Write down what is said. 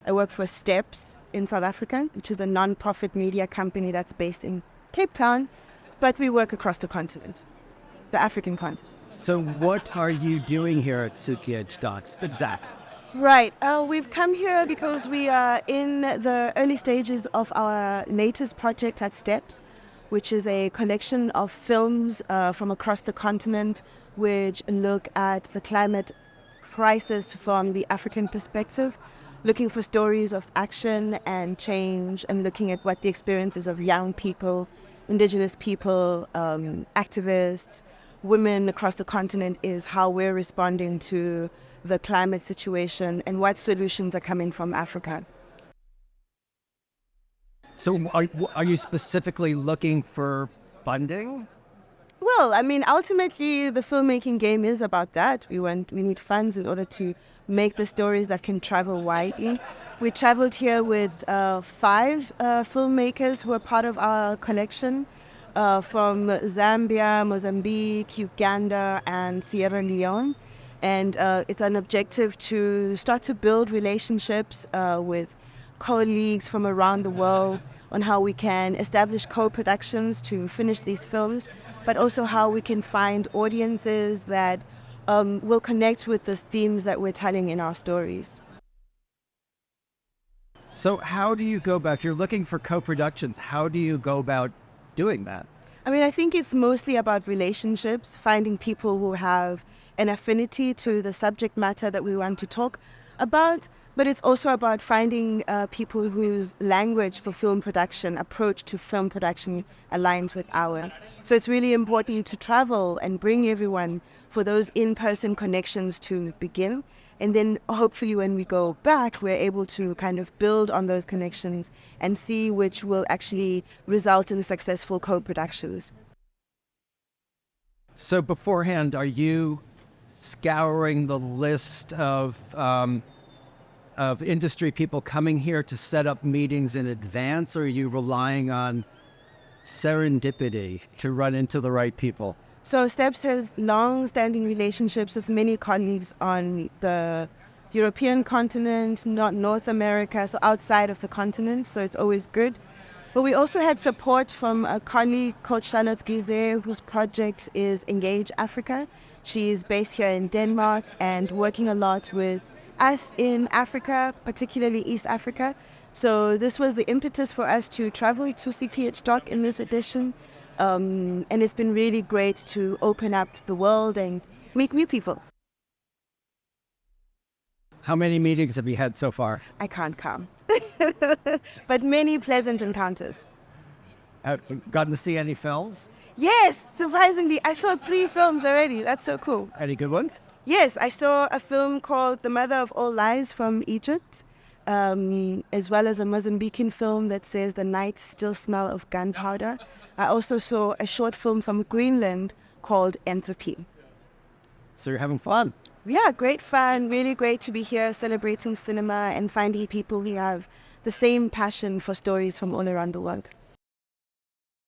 I work for Steps in South Africa, which is a non-profit media company that's based in Cape Town, but we work across the continent, the African continent. So what are you doing here at CPH Docs exactly? Right. We've come here because we are in the early stages of our latest project at Steps, which is a collection of films from across the continent which look at the climate crisis from the African perspective, looking for stories of action and change and looking at what the experiences of young people, indigenous people, activists, women across the continent is, how we're responding to the climate situation and what solutions are coming from Africa. So are you specifically looking for funding? Well, I mean, ultimately, the filmmaking game is about that. We need funds in order to make the stories that can travel widely. We traveled here with 5 filmmakers who are part of our collection from Zambia, Mozambique, Uganda, and Sierra Leone. And it's an objective to start to build relationships with colleagues from around the world on how we can establish co-productions to finish these films, but also how we can find audiences that will connect with the themes that we're telling in our stories. So how do you go about, if you're looking for co-productions, how do you go about doing that? I mean, I think it's mostly about relationships, finding people who have an affinity to the subject matter that we want to talk about, but it's also about finding people whose language for film production, approach to film production aligns with ours. So it's really important to travel and bring everyone for those in-person connections to begin. And then hopefully when we go back, we're able to kind of build on those connections and see which will actually result in successful co-productions. So beforehand, are you scouring the list of industry people coming here to set up meetings in advance, or are you relying on serendipity to run into the right people? So Steps has long-standing relationships with many colleagues on the European continent, not North America, so outside of the continent, so it's always good. But we also had support from a colleague called Charlotte Gizet, whose project is Engage Africa. She is based here in Denmark and working a lot with us in Africa, particularly East Africa. So this was the impetus for us to travel to CPH Doc in this edition. And it's been really great to open up the world and meet new people. How many meetings have you had so far? I can't count, but many pleasant encounters. Have you gotten to see any films? Yes, surprisingly, I saw 3 films already. That's so cool. Any good ones? Yes, I saw a film called The Mother of All Lies from Egypt, as well as a Mozambican film that says The Night Still Smell of Gunpowder. I also saw a short film from Greenland called Entropy. So you're having fun? Yeah, great fun. Really great to be here celebrating cinema and finding people who have the same passion for stories from all around the world.